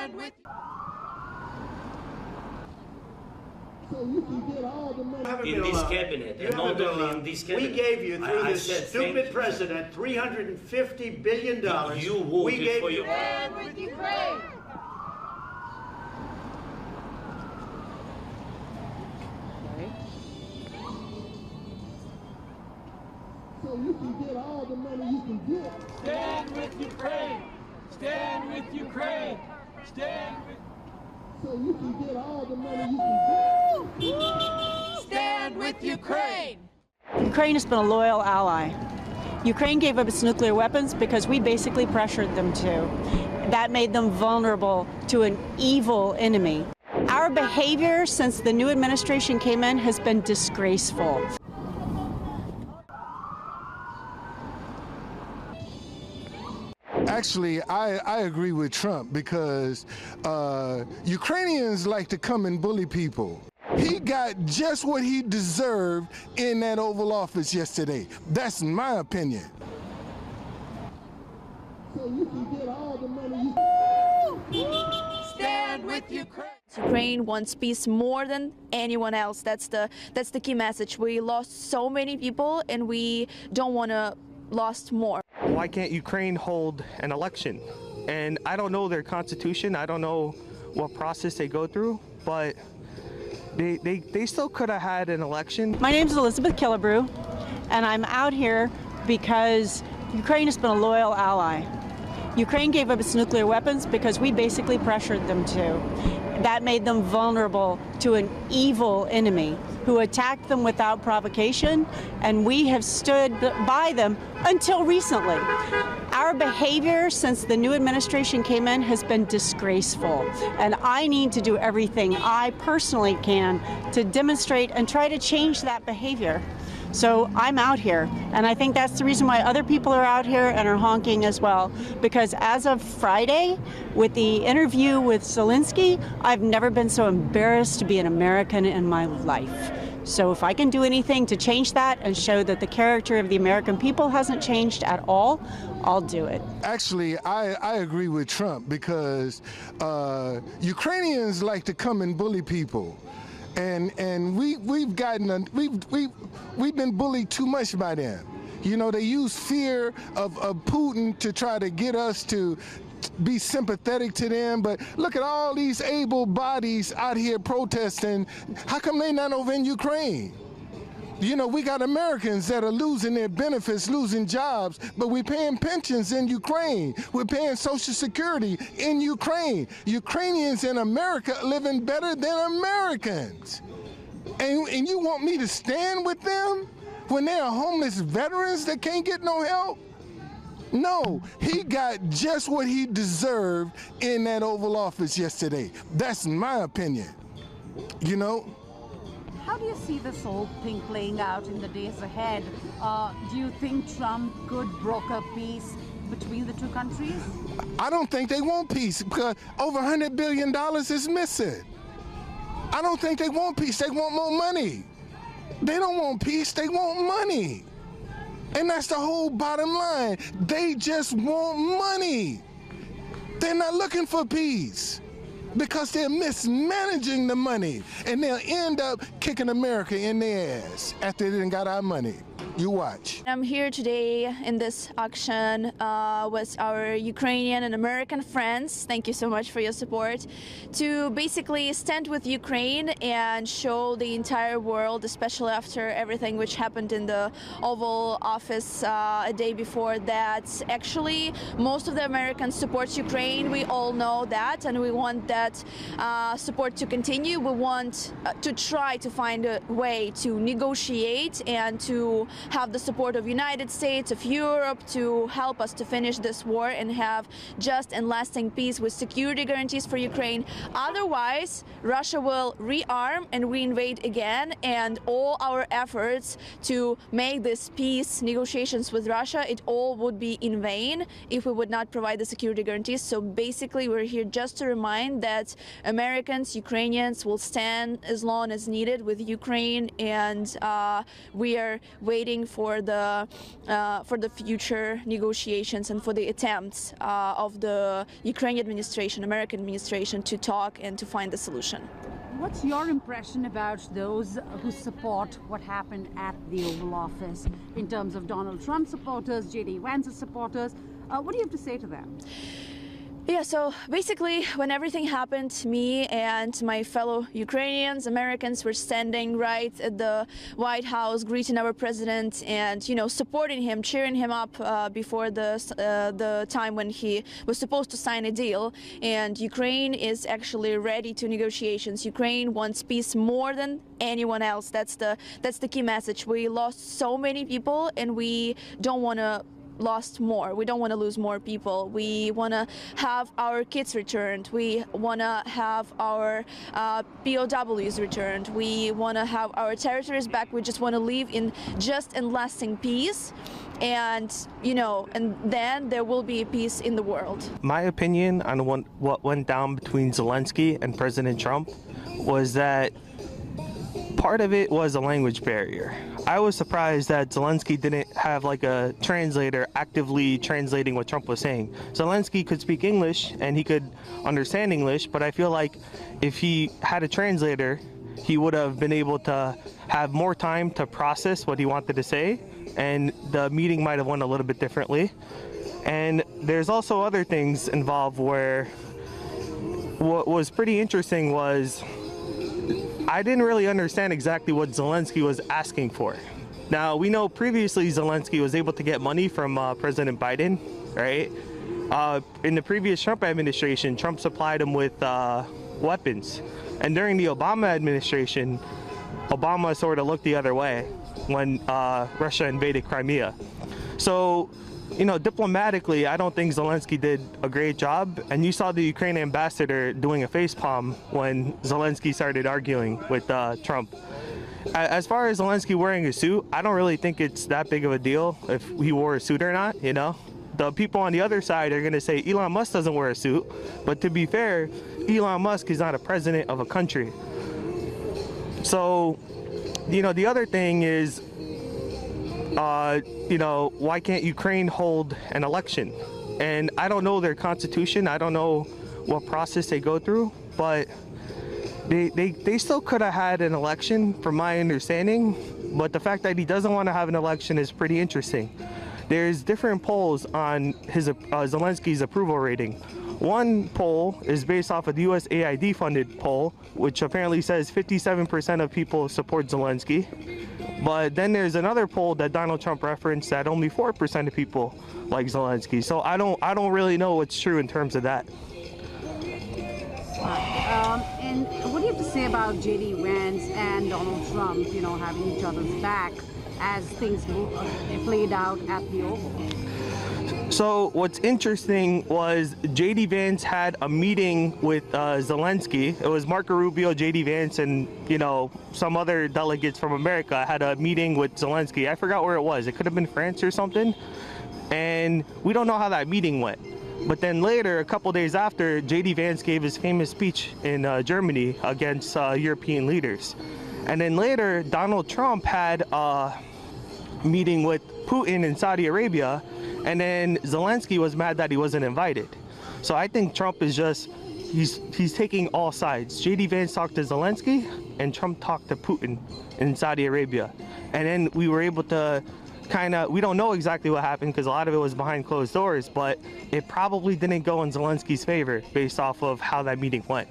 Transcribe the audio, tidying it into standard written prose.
stand with So you can get all the money. In this cabinet, and not only in this cabinet. We gave you, through I this said stupid president, $350 billion. You voted for your... stand with Ukraine. So you can get all the money you can get. Stand with Ukraine. Stand with Ukraine. Stand with. So you can get all the money you can get. Stand with Ukraine. Ukraine has been a loyal ally. Ukraine gave up its nuclear weapons because we basically pressured them to. That made them vulnerable to an evil enemy. Our behavior since the new administration came in has been disgraceful. Actually, I agree with Trump because Ukrainians like to come and bully people. He got just what he deserved in that Oval Office yesterday. That's my opinion. So you can get all the money you can Stand with Ukraine. Ukraine wants peace more than anyone else. That's the key message. We lost so many people and we don't want to lose more. Why can't Ukraine hold an election? And I don't know their constitution. I don't know what process they go through, but they still could have had an election. My name is Elizabeth Killebrew, and I'm out here because Ukraine has been a loyal ally. Ukraine gave up its nuclear weapons because we basically pressured them to. That made them vulnerable to an evil enemy who attacked them without provocation, and we have stood by them until recently. Our behavior since the new administration came in has been disgraceful, and I need to do everything I personally can to demonstrate and try to change that behavior. So I'm out here, and I think that's the reason why other people are out here and are honking as well, because as of Friday, with the interview with Zelenskyy, I've never been so embarrassed to be an American in my life. So if I can do anything to change that and show that the character of the American people hasn't changed at all, I'll do it. Actually, I agree with Trump because Ukrainians like to come and bully people. And we've been bullied too much by them. You know, they use fear of Putin to try to get us to be sympathetic to them, but look at all these able bodies out here protesting. How come they not over in Ukraine? You know, we got Americans that are losing their benefits, losing jobs, but we're paying pensions in Ukraine. We're paying Social Security in Ukraine. Ukrainians in America are living better than Americans. And you want me to stand with them when they are homeless veterans that can't get no help? No, he got just what he deserved in that Oval Office yesterday. That's my opinion, you know? How do you see this whole thing playing out in the days ahead? Do you think Trump could broker peace between the two countries? I don't think they want peace because over $100 billion is missing. I don't think they want peace. They want more money. They don't want peace. They want money. And that's the whole bottom line. They just want money. They're not looking for peace because they're mismanaging the money, and they'll end up kicking America in their ass after they done got our money. You watch. I'm here today in this action with our Ukrainian and American friends. Thank you so much for your support. To basically stand with Ukraine and show the entire world, especially after everything which happened in the Oval Office a day before that. Actually, most of the Americans support Ukraine. We all know that, and we want that support to continue. We want to try to find a way to negotiate and to have the support of United States, of Europe, to help us to finish this war and have just and lasting peace with security guarantees for Ukraine. Otherwise, Russia will rearm and reinvade again, and all our efforts to make this peace negotiations with Russia, it all would be in vain if we would not provide the security guarantees. So basically, we're here just to remind that Americans, Ukrainians will stand as long as needed with Ukraine, and we are waiting waiting for the future negotiations and for the attempts of the Ukrainian administration, American administration, to talk and to find a solution. What's your impression about those who support what happened at the Oval Office in terms of Donald Trump supporters, J.D. Vance's supporters? What do you have to say to them? Yeah, so basically when everything happened, me and my fellow Ukrainians, Americans were standing right at the White House, greeting our president and, you know, supporting him, cheering him up before the time when he was supposed to sign a deal. And Ukraine is actually ready to negotiations. Ukraine wants peace more than anyone else. That's the key message. We lost so many people and we don't want to we don't want to lose more people. We want to have our kids returned. We want to have our POWs returned. We want to have our territories back. We just want to live in just and lasting peace. And, you know, and then there will be peace in the world. My opinion on what went down between Zelensky and President Trump was that part of it was a language barrier. I was surprised that Zelensky didn't have like a translator actively translating what Trump was saying. Zelensky could speak English and he could understand English, but I feel like if he had a translator, he would have been able to have more time to process what he wanted to say, and the meeting might have went a little bit differently. And there's also other things involved where what was pretty interesting was I didn't really understand exactly what Zelensky was asking for. Now, we know previously Zelensky was able to get money from President Biden, right? In the previous Trump administration, Trump supplied him with weapons. And during the Obama administration, Obama sort of looked the other way when Russia invaded Crimea. So, you know, diplomatically, I don't think Zelensky did a great job. And you saw the Ukrainian ambassador doing a facepalm when Zelensky started arguing with Trump. As far as Zelensky wearing a suit, I don't really think it's that big of a deal if he wore a suit or not, you know. The people on the other side are going to say Elon Musk doesn't wear a suit. But to be fair, Elon Musk is not a president of a country. So, you know, the other thing is, you know, why can't Ukraine hold an election? And I don't know their constitution. I don't know what process they go through, but they still could have had an election from my understanding. But the fact that he doesn't want to have an election is pretty interesting. There's different polls on his Zelensky's approval rating. One poll is based off of the USAID funded poll, which apparently says 57% of people support Zelensky. But then there's another poll that Donald Trump referenced that only 4% of people like Zelensky. So I don't really know what's true in terms of that. And what do you have to say about J.D. Vance and Donald Trump, you know, having each other's back as things played out at the Oval? So what's interesting was J.D. Vance had a meeting with Zelensky. It was Marco Rubio, J.D. Vance, and, you know, some other delegates from America had a meeting with Zelensky. I forgot where it was. It could have been France or something. And we don't know how that meeting went. But then later, a couple days after, J.D. Vance gave his famous speech in Germany against European leaders. And then later, Donald Trump had a meeting with Putin in Saudi Arabia, and then Zelensky was mad that he wasn't invited. So I think Trump is just, he's taking all sides. J.D. Vance talked to Zelensky, and Trump talked to Putin in Saudi Arabia. And then we were able to we don't know exactly what happened because a lot of it was behind closed doors, but it probably didn't go in Zelensky's favor based off of how that meeting went.